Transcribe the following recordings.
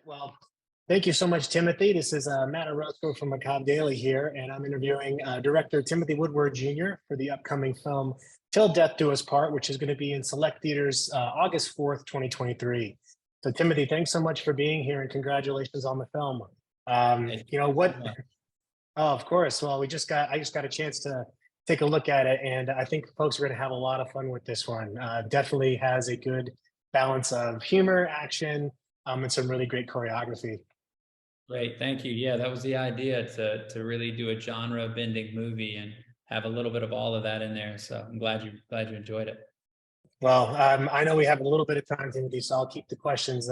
Well, thank you so much, Timothy. This is Matt Orozco from Macabre Daily here, and I'm interviewing director Timothy Woodward Jr. for the upcoming film Till Death Do Us Part, which is going to be in select theaters August 4th, 2023. So, Timothy, thanks so much for being here, and congratulations on the film. You know what? Oh, of course. Well, I just got a chance to take a look at it, and I think folks are going to have a lot of fun with this one. Definitely has a good balance of humor, action, and some really great choreography. Great, thank you. Yeah, that was the idea to really do a genre bending movie and have a little bit of all of that in there. So I'm glad you enjoyed it. Well, I know we have a little bit of time, Timothy, so I'll keep the questions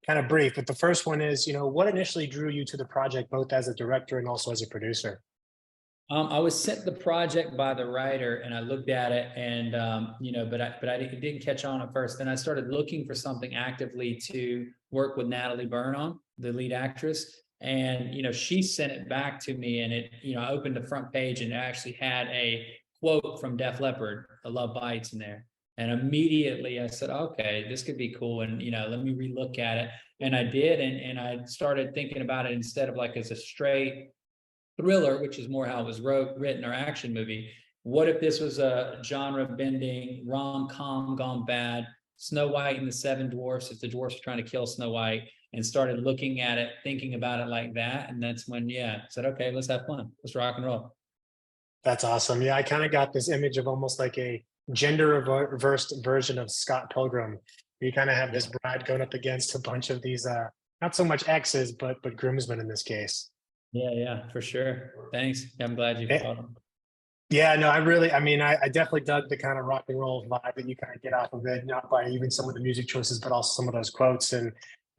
kind of brief. But the first one is, what initially drew you to the project, both as a director and also as a producer? I was sent the project by the writer, and I looked at it, and it didn't catch on at first. Then I started looking for something actively to work with Natalie Burn on, the lead actress, and she sent it back to me, and I opened the front page, and it actually had a quote from Def Leppard, "A Love Bites," in there, and immediately I said, "Okay, this could be cool," and let me relook at it, and I did, and I started thinking about it instead of like as a straight thriller, which is more how it was written, or action movie. What if this was a genre bending rom-com gone bad? Snow White and the Seven Dwarfs, if the dwarfs are trying to kill Snow White, and started looking at it, thinking about it like that. And that's when, yeah, I said, okay, let's have fun. Let's rock and roll. That's awesome. Yeah, I kind of got this image of almost like a reversed version of Scott Pilgrim. You kind of have this bride going up against a bunch of these, not so much exes, but groomsmen in this case. Yeah, for sure. Thanks. I'm glad you caught them. Yeah, no, I definitely dug the kind of rock and roll vibe that you kind of get off of it, not by even some of the music choices, but also some of those quotes. And,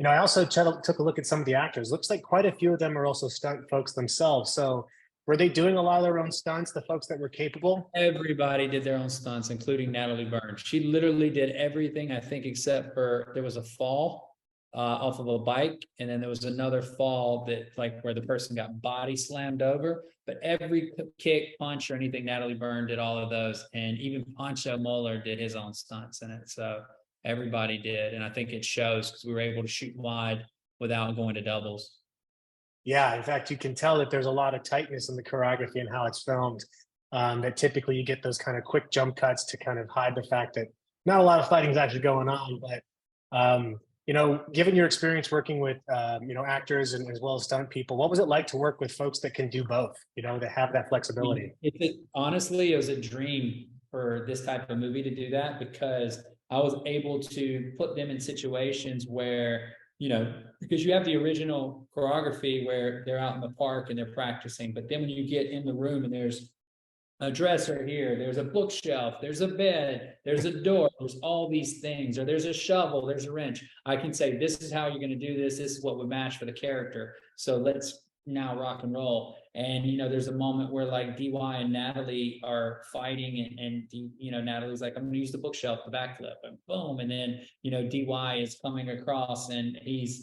I also took a look at some of the actors. Looks like quite a few of them are also stunt folks themselves. So were they doing a lot of their own stunts, the folks that were capable? Everybody did their own stunts, including Natalie Burn. She literally did everything, I think, except for there was a fall off of a bike, and then there was another fall that, like, where the person got body slammed over. But every kick, punch, or anything, Natalie Burn did all of those, and even Pancho Moeller did his own stunts in it. So everybody did, and I think it shows because we were able to shoot wide without going to doubles. Yeah, in fact, you can tell that there's a lot of tightness in the choreography and how it's filmed. That typically you get those kind of quick jump cuts to kind of hide the fact that not a lot of fighting is actually going on. But given your experience working with actors and as well as stunt people, what was it like to work with folks that can do both? That have that flexibility. Honestly, it was a dream for this type of movie to do that, because I was able to put them in situations where, because you have the original choreography where they're out in the park and they're practicing, but then when you get in the room and there's a dresser here, there's a bookshelf, there's a bed, there's a door, there's all these things, or there's a shovel, there's a wrench. I can say, this is how you're going to do this. This is what would match for the character. So let's now rock and roll. And, there's a moment where like DY and Natalie are fighting, and Natalie's like, I'm going to use the bookshelf, the backflip, and boom. And then, DY is coming across, and he's,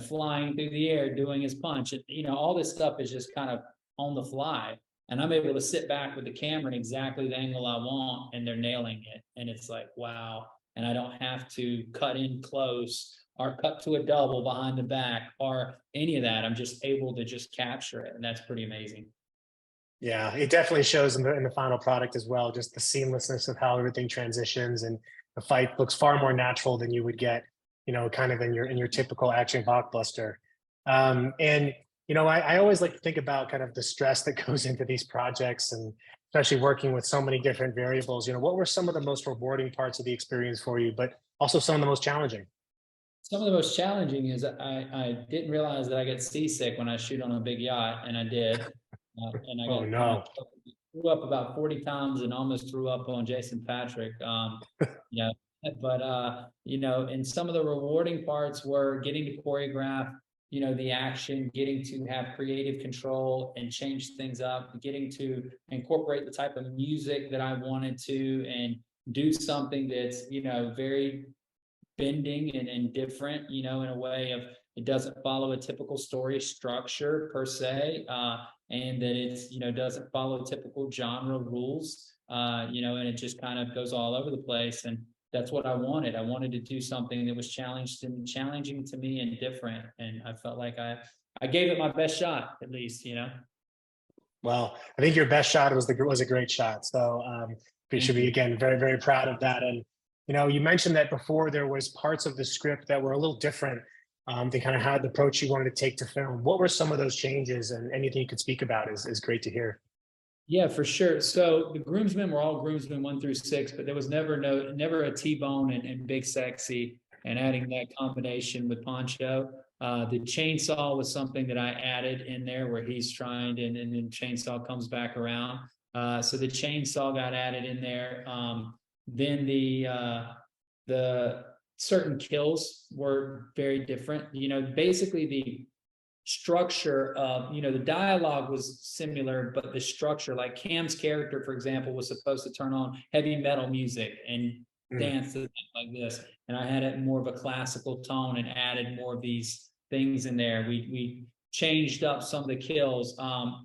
flying through the air, doing his punch. And, all this stuff is just kind of on the fly. And I'm able to sit back with the camera in exactly the angle I want, and they're nailing it. And it's like, wow. And I don't have to cut in close or cut to a double behind the back or any of that. I'm just able to just capture it. And that's pretty amazing. Yeah, it definitely shows in the final product as well, just the seamlessness of how everything transitions, and the fight looks far more natural than you would get, kind of in your typical action blockbuster. And I always like to think about kind of the stress that goes into these projects, and especially working with so many different variables. What were some of the most rewarding parts of the experience for you, but also some of the most challenging? Some of the most challenging is I didn't realize that I get seasick when I shoot on a big yacht, and I did. And I Oh got no. threw up about 40 times and almost threw up on Jason Patrick. Yeah, but and some of the rewarding parts were getting to choreograph, the action, getting to have creative control and change things up, getting to incorporate the type of music that I wanted to, and do something that's, very bending and different, in a way of, it doesn't follow a typical story structure per se, and that it's, doesn't follow typical genre rules, and it just kind of goes all over the place. And that's what I wanted. I wanted to do something that was challenging to me and different. And I felt like I gave it my best shot, at least, you know. Well, I think your best shot was a great shot. So we should be, again, very, very proud of that. And, you know, you mentioned that before there was parts of the script that were a little different than kind of how the approach you wanted to take to film. What were some of those changes, and anything you could speak about is great to hear. Yeah, for sure. So the groomsmen were all groomsmen 1 through 6, but there was never a T-bone and Big Sexy, and adding that combination with Poncho. The chainsaw was something that I added in there where he's trying and then chainsaw comes back around. So the chainsaw got added in there. Then the certain kills were very different. You know, basically the structure of, you know, the dialogue was similar, but the structure, like Cam's character, for example, was supposed to turn on heavy metal music and dance to like this, and I had it more of a classical tone and added more of these things in there. We changed up some of the kills.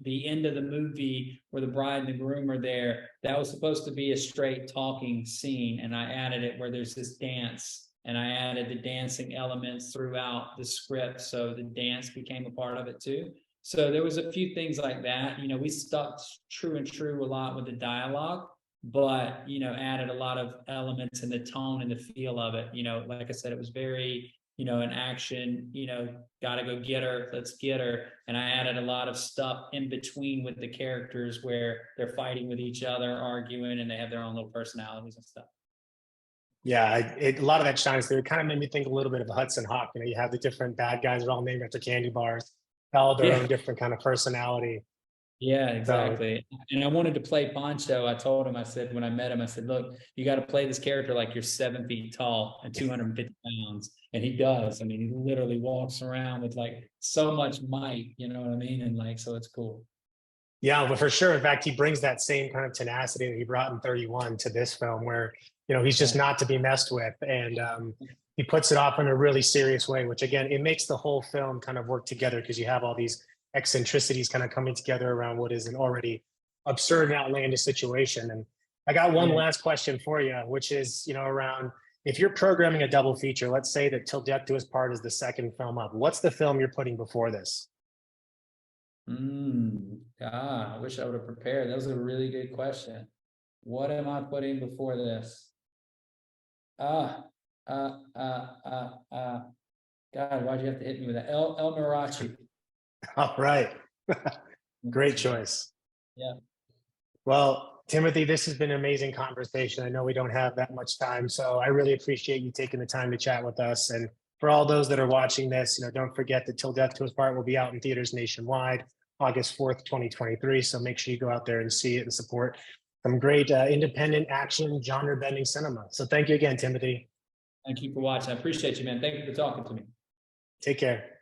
The end of the movie where the bride and the groom are there, that was supposed to be a straight talking scene, and I added it where there's this dance, and I added the dancing elements throughout the script, so the dance became a part of it too. So there was a few things like that. You know, we stuck true a lot with the dialogue, but, you know, added a lot of elements in the tone and the feel of it. You know, like I said, it was very, you know, an action, you know, gotta go get her, let's get her. And I added a lot of stuff in between with the characters where they're fighting with each other, arguing, and they have their own little personalities and stuff. Yeah, a lot of that shines through. It kind of made me think a little bit of a Hudson Hawk. You know, you have the different bad guys are all named after candy bars, all their own different kind of personality. Yeah, exactly. So, and I wanted to play Poncho. I told him, I said, when I met him, I said, look, you got to play this character like you're 7 feet tall and 250 pounds. And he does. I mean, he literally walks around with like so much might, you know what I mean? And like, so it's cool. Yeah, but for sure. In fact, he brings that same kind of tenacity that he brought in 31 to this film, where, you know, he's just not to be messed with. And he puts it off in a really serious way, which, again, it makes the whole film kind of work together, because you have all these eccentricities kind of coming together around what is an already absurd and outlandish situation. And I got one last question for you, which is, you know, around, if you're programming a double feature, let's say that Til Death Do Us Part is the second film up, what's the film you're putting before this? God, I wish I would have prepared. That was a really good question. What am I putting before this? God, why'd you have to hit me with that? El Marachi. All right. Great choice. Yeah. Well, Timothy, this has been an amazing conversation. I know we don't have that much time, so I really appreciate you taking the time to chat with us. And for all those that are watching this, you know, don't forget that Til Death Do Us Part will be out in theaters nationwide, August 4th, 2023. So make sure you go out there and see it and support some great independent action, genre-bending cinema. So thank you again, Timothy. Thank you for watching. I appreciate you, man. Thank you for talking to me. Take care.